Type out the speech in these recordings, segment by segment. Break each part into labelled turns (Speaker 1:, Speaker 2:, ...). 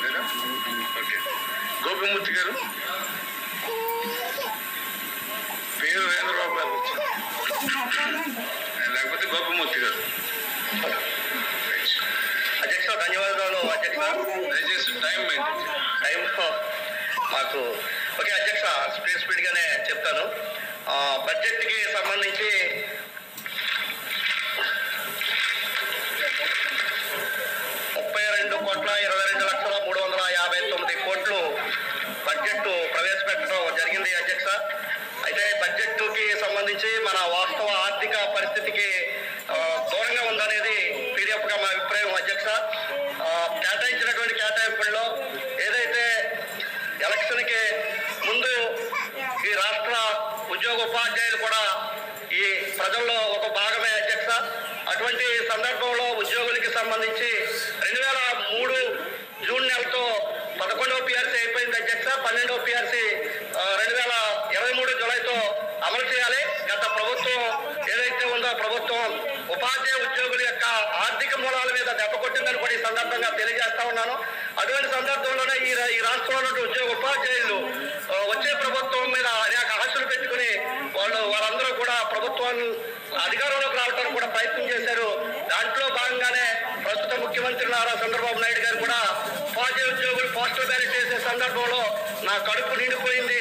Speaker 1: లేదా? ఓకే. గోపిమూర్తి గారు పేరు వేంద్రబాబు గారు లేకపోతే గోపిమూర్తి గారు.
Speaker 2: అధ్యక్ష ధన్యవాదాలు అధ్యక్ష.
Speaker 1: దయచేసి టైం
Speaker 2: మాకు ఓకే అధ్యక్ష, స్పీడ్గానే చెప్తాను. బడ్జెట్కి సంబంధించి 32,22,359 బడ్జెట్ ప్రవేశపెట్టడం జరిగింది అధ్యక్ష. అయితే బడ్జెట్కి సంబంధించి మన వాస్తవ ఆర్థిక పరిస్థితికి దూరంగా ఉందనేది పీడిఎఫ్గా మా అభిప్రాయం అధ్యక్ష. కేటాయించినటువంటి కేటాయింపుల్లో ఏదైతే ఎలక్షన్కి ముందు ఈ రాష్ట్ర ఉద్యోగ ఉపాధ్యాయులు కూడా ఈ ప్రజల్లో ఒక భాగమే అధ్యక్ష. అటువంటి సందర్భంలో ఉద్యోగులకి సంబంధించి 2003 జూన్ నెలతో 11వ పిఆర్సీ అయిపోయింది అధ్యక్ష. 12వ పిఆర్సీ 2023 జూలైతో అమలు చేయాలి. గత ప్రభుత్వం ఏదైతే ఉందో ప్రభుత్వం ఉపాధ్యాయ ఉద్యోగుల యొక్క ఆర్థిక మూలాల మీద దెబ్బ కొట్టిందని కూడా ఈ సందర్భంగా తెలియజేస్తా ఉన్నాను. అటువంటి సందర్భంలోనే ఈ రాష్ట్రంలో ఉన్న ఉద్యోగ ఉపాధ్యాయులు వచ్చే ప్రభుత్వం మీద అనేక ఆశలు పెట్టుకుని వాళ్ళందరూ కూడా ప్రభుత్వాన్ని అధికారంలోకి రావడానికి కూడా ప్రయత్నం చేశారు. దాంట్లో భాగంగానే ప్రస్తుత ముఖ్యమంత్రి నారా చంద్రబాబు నాయుడు గారు కూడా ఉపాధ్యాయ ఉద్యోగులు పోస్టల్ బ్యాలెట్ చేసే సందర్భంలో నా కడుపు నిండిపోయింది,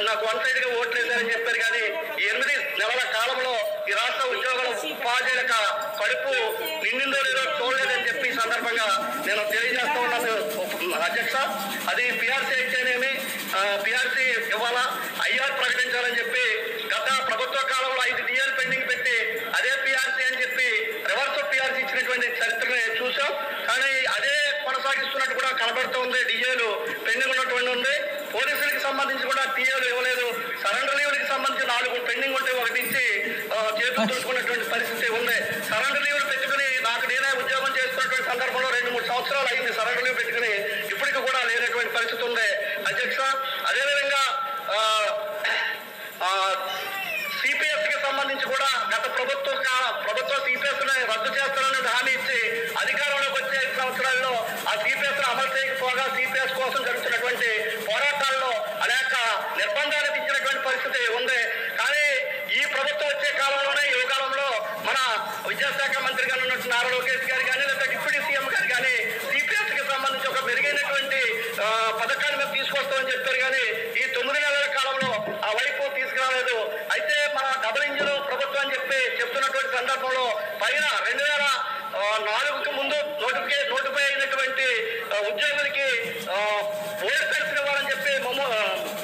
Speaker 2: నాకు వన్ సైడ్గా ఓట్లు వేశారని చెప్పారు. కానీ ఈ 8 నెలల కాలంలో ఈ రాష్ట్ర ఉద్యోగుల ఉపాధ్యాయుల కడుపు నిండిందో లేదో చూడలేదని చెప్పి ఈ సందర్భంగా నేను తెలియజేస్తా ఉన్నాను అధ్యక్ష. అది పిఆర్సీ అయితేనేమి పిఆర్సీ ఇవ్వాలా, ఐఆర్ ప్రకటించాలని చెప్పి గత ప్రభుత్వ కాలంలో 5 డిఏలు పెండింగ్ పెట్టి అదే పిఆర్సీ అని చెప్పి రివర్స్ పిఆర్సీ ఇచ్చినటువంటి చరిత్రని చూసాం. కానీ అదే కొనసాగిస్తున్నట్టు కూడా కనబడుతుంది. డిఏలు పెండింగ్ ఉన్నటువంటి ఉంది. పోలీసులకి సంబంధించి కూడా టీఏలు ఇవ్వలేదు. సరెండర్ లీవ్లకి సంబంధించి 4 పెండింగ్ ఉంటే ఒకటి ఇచ్చి చేతులు చూసుకున్నటువంటి పరిస్థితి ఉంది. సరెండర్ లీవ్లు పెట్టుకుని నేనే ఉద్యోగం చేస్తున్నటువంటి సందర్భంలో 2-3 సంవత్సరాలు అయింది సరెండర్ లీవ్ పెట్టుకుని, ఇప్పటికి కూడా లేనటువంటి పరిస్థితి ఉంది అధ్యక్ష. అదేవిధంగా సిపిఎస్కి సంబంధించి కూడా గత ప్రభుత్వ సిపిఎస్ రద్దు చేస్తారని హామీ ఇచ్చి అధికారంలోకి వచ్చే 5 సంవత్సరాల్లో ఆ సిపిఎస్ అమలు చేయకపోగా సిపిఎస్ కోసం జరుగుతున్నటువంటి పోరాటాల్లో అనేక నిర్బంధాలు విధించినటువంటి పరిస్థితి ఉంది. కానీ ఈ ప్రభుత్వం వచ్చే కాలంలోనే యువకాలంలో మన విద్యాశాఖ మంత్రి గారు ఉన్నట్టు నారా లోకేష్ గారు కానీ లేదా డిప్యూటీ సీఎం గారు కానీ సిపిఎస్కి సంబంధించి ఒక మెరుగైనటువంటి పథకాన్ని మేము తీసుకొస్తామని చెప్పారు. కానీ ఈ 9 నెలల కాలంలో ఆ వైపు తీసుకురాలేదు. అయితే మన డబుల్ ఇంజిన్ ప్రభుత్వం అని చెప్పి చెప్తున్నటువంటి సందర్భంలో పైన 2004కు ముందు నోటిఫై అయినటువంటి ఉద్యోగులకి ఓల్డ్ పెన్షన్ ఇవ్వాలని చెప్పి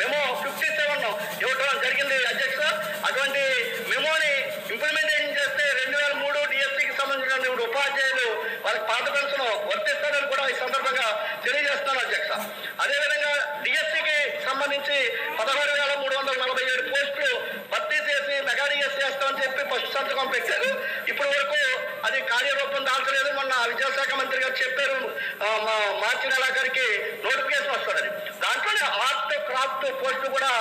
Speaker 2: మెమో 57 ఇవ్వడం జరిగింది అధ్యక్ష. అటువంటి మెమోని ఇంప్లిమెంటేషన్ చేస్తే 2003 డిఎస్సికి సంబంధించిన ఉపాధ్యాయులు వాళ్ళకి పాత పెన్షన్ వర్తిస్తారని కూడా ఈ సందర్భంగా తెలియజేస్తాను అధ్యక్ష. అదేవిధంగా డిఎస్సికి సంబంధించి 16,347 పోస్టులు భర్తీ చేసి మెగా డిఎస్సి చేస్తామని చెప్పి ఫస్ట్ సంతకం పెట్టారు. ఇప్పటి వరకు అది కార్యరూపం దాల్చలేదు. మొన్న విద్యాశాఖ మంత్రి గారు చెప్పారు మార్చి నెలాఖరికి నోటిఫికేషన్ వస్తుందని. దాంట్లోనే ఆర్ట్ క్రాఫ్ట్ పోస్టులు కూడా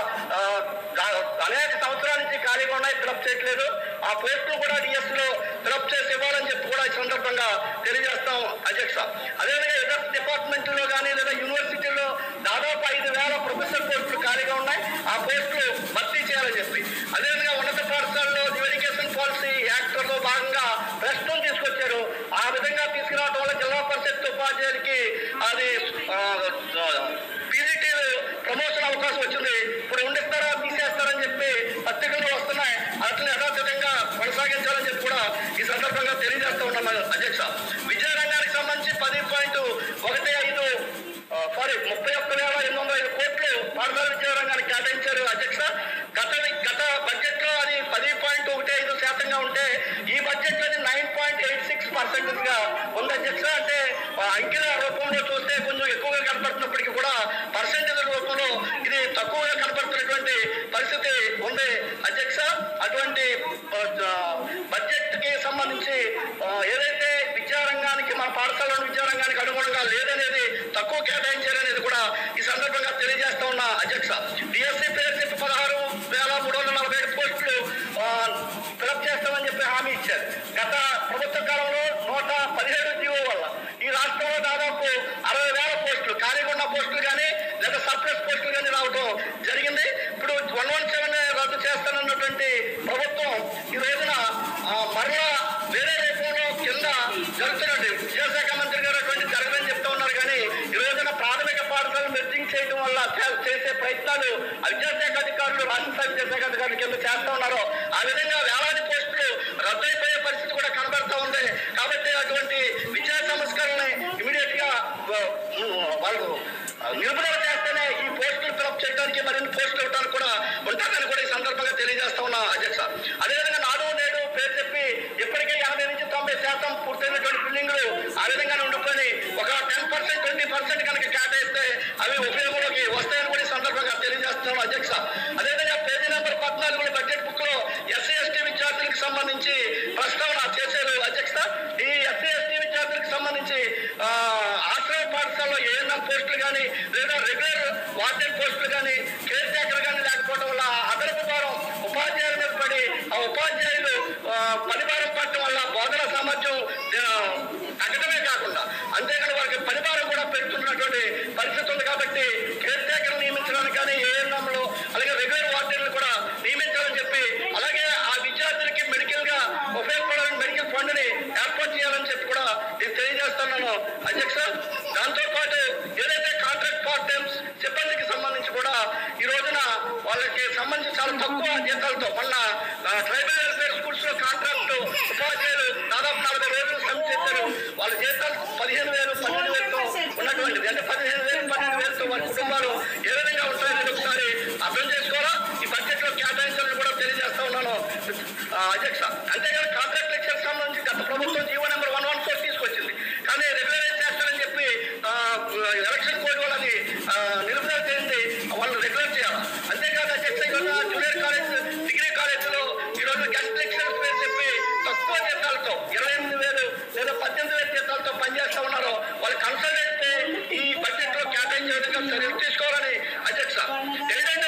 Speaker 2: అనేక సంవత్సరాల నుంచి ఖాళీగా ఉన్నాయి, ఫిలప్ చేయట్లేదు. ఆ పోస్టులు కూడా డిఎస్సిలో ఫిలప్ చేసి ఇవ్వాలని చెప్పి కూడా ఈ సందర్భంగా తెలియజేస్తాం అధ్యక్ష. అదేవిధంగా ఇతర డిపార్ట్మెంట్లో కానీ లేదా యూనివర్సిటీలో దాదాపు 5,000 ప్రొఫెసర్ పోస్టులు ఖాళీగా ఉన్నాయి. ఆ పోస్టులు భర్తీ చేయాలని చెప్పి అదేవిధంగా ఉన్నత పాఠశాలలో ఎడ్యుకేషన్ పాలసీ యాక్ట్లో భాగంగా ప్రశ్నలు తీసుకొచ్చారు. ఆ విధంగా తీసుకురావడం వల్ల జిల్లా పరిషత్ ఉపాధ్యాయులకి అది పీజీటీ ప్రమోషన్ అవకాశం వచ్చింది. ఇప్పుడు ఉండిస్తారా తీసేస్తారని చెప్పి పత్రికల్లో వస్తున్నాయి. అట్లా యథాతథంగా కొనసాగించాలని చెప్పి కూడా ఈ సందర్భంగా తెలియజేస్తూ ఉన్నాను అధ్యక్ష. విద్యారంగానికి సంబంధించి 31,805 కోట్లు పాఠశాల విద్యారంగానికి కేటాయించారు అధ్యక్ష. గత బడ్జెట్ లో అది 10.15% ఉంటే ఈ బడ్జెట్ లో 9.86% గా ఉంది అధ్యక్ష. అంటే అంకెల రూపంలో చూస్తే కొంచెం ఎక్కువగా కనపడుతున్నప్పటికీ కూడా పర్సెంటేజ్ రూపంలో ఇది తక్కువగా కనపడుతున్నటువంటి పరిస్థితి ఉంది అధ్యక్ష. అటువంటి బడ్జెట్ కి సంబంధించి ఏదైతే విద్యారంగానికి మన పాఠశాలలో విద్యారంగానికి అనుగుణంగా లేదనేది తక్కువ కేటాయించారనేది కూడా ఈ సందర్భంగా తెలియజేస్తా ఉన్నా అధ్యక్ష. డిఎస్సి పేరు చెప్పి 16,347 పోస్టులు ఫిలప్ చేస్తామని చెప్పి హామీ ఇచ్చారు. గత ప్రభుత్వ కాలంలో 117 జీవో వల్ల ఈ రాష్ట్రంలో దాదాపు 60,000 పోస్టులు లేదా సర్ప్లస్ పోస్టులు కానీ రావడం జరిగింది. ఇప్పుడు 117 రద్దు చేస్తానన్నటువంటి ప్రభుత్వం ఈ రోజున మరలా వేరే రూపంలో కింద జరుగుతున్నట్టు విద్యాశాఖ మంత్రి గారు అటువంటి జరగదని చెప్తా ఉన్నారు. కానీ ఈ రోజున ప్రాథమిక పాఠశాలను మెర్జింగ్ చేయడం వల్ల చేసే ప్రయత్నాలు విద్యాశాఖ అధికారులు, రాష్ట్ర విద్యాశాఖ అధికారులు కింద చేస్తా ఉన్నారు. ఆ విధంగా వేలాది పోస్టులు రద్దయిపోయే పరిస్థితి కూడా కనబడతా ఉంది. కాబట్టి అటువంటి విద్యా సంస్కరణని ఇమీడియట్ గా వాళ్ళు నిలుపుదల చేస్తేనే ఈ పోస్టులు ఫిలప్ చేయడానికి, మరిన్ని పోస్టులు ఇవ్వడానికి కూడా ఉంటుందని కూడా ఈ సందర్భంగా తెలియజేస్తా ఉన్నా అధ్యక్ష. అదేవిధంగా నాడు నేడు పేరు చెప్పి ఇప్పటికే 50 నుంచి 90% పూర్తయినటువంటి బిల్డింగ్లు ఆ విధంగానే ఉండుకొని ఒక 10%, 20% కనుక కేటాయిస్తే అవి ఉపయోగంలోకి వస్తాయని కూడా ఈ సందర్భంగా తెలియజేస్తున్నాం అధ్యక్ష. అదేవిధంగా పేజీ నెంబర్ 14 బడ్జెట్ బుక్ లో ఎస్సీ ఎస్టీ విద్యార్థులకు సంబంధించి ప్రస్తావన చేశారు అధ్యక్ష. ఈ ఎస్సీ ఎస్టీ విద్యార్థులకు సంబంధించి ఆశ్రయ పాఠశాలలో ఏఎన్ఎం పోస్టులు కానీ లేదా రెగ్యులర్ వార్డెన్ పోస్టులు కానీ కేర్ టేకర్ కానీ లేకపోవడం వల్ల అదనపు భారం ఉపాధ్యాయుల మీద పడి ఆ ఉపాధ్యాయులు పనిభారం పడటం వల్ల బోధన సామర్థ్యం తగ్గడమే కాకుండా అంతేకాని వారికి పనిభారం కూడా పెరుగుతున్నటువంటి పరిస్థితి ఉంది. కాబట్టి కేర్ టేకర్ నియమించడానికి కానీ ఏఎన్ఎంలు అలాగే రెగ్యులర్ వార్డెన్లు కూడా నియమించాలని చెప్పి, అలాగే ఆ విద్యార్థులకి మెడికల్ గా ఉపయోగపడాలని మెడికల్ ఫండ్ ని ఏర్పాటు చేయాలని చెప్పి కూడా నేను తెలియజేస్తున్నాను అధ్యక్ష. దాంతో పాటు ఏదైతే కాంట్రాక్ట్ పార్ట్ టైమ్స్ సిబ్బందికి సంబంధించి కూడా ఈ రోజున వాళ్ళకి సంబంధించి చాలా తక్కువ జీతాలతో మొన్న ట్రైబల్ వెల్ఫేర్ స్కూల్స్ లో కాంట్రాక్ట్ ఉపాధ్యాయులు దాదాపు 40 రోజులు సమ్మె చేశారు. వాళ్ళ జీతాలు 15,000, 12,000తో ఉన్నటువంటిది. అంటే 15,000, 12,000తో వారి కుటుంబాలు ఏ విధంగా ఉంటాయని ఒకసారి అర్థం చేసుకోవాలా. ఈ బడ్జెట్ లో కేటాయించాలని కూడా తెలియజేస్తా ఉన్నాను అధ్యక్ష. అంతేగాని కాంట్రాక్ట్ లెక్చర్ సంబంధించి గత ప్రభుత్వం జీవో నెంబర్ 114 తీసుకొచ్చింది. కానీ రెగ్యులరైజ్ చేస్తారని చెప్పి ఎలక్షన్ కోడ్ వాళ్ళని నిలుపుదల చేయండి, వాళ్ళు రెగ్యులర్ చేయాలి. అంతేకాదు అధ్యక్ష, ఈరోజు జూనియర్ కాలేజ్, డిగ్రీ కాలేజీలో ఈరోజు గెస్ట్ లెక్చరర్స్ పేరు చెప్పి తక్కువ జీతాలతో 28,000 లేదా 18,000 జీతాలతో పనిచేస్తా ఉన్నారు. వాళ్ళు కన్సల్టెంట్ ఈ బడ్జెట్ లో కేటాయించే విధంగా చర్యలు తీసుకోవాలని అధ్యక్ష. ఏంటంటే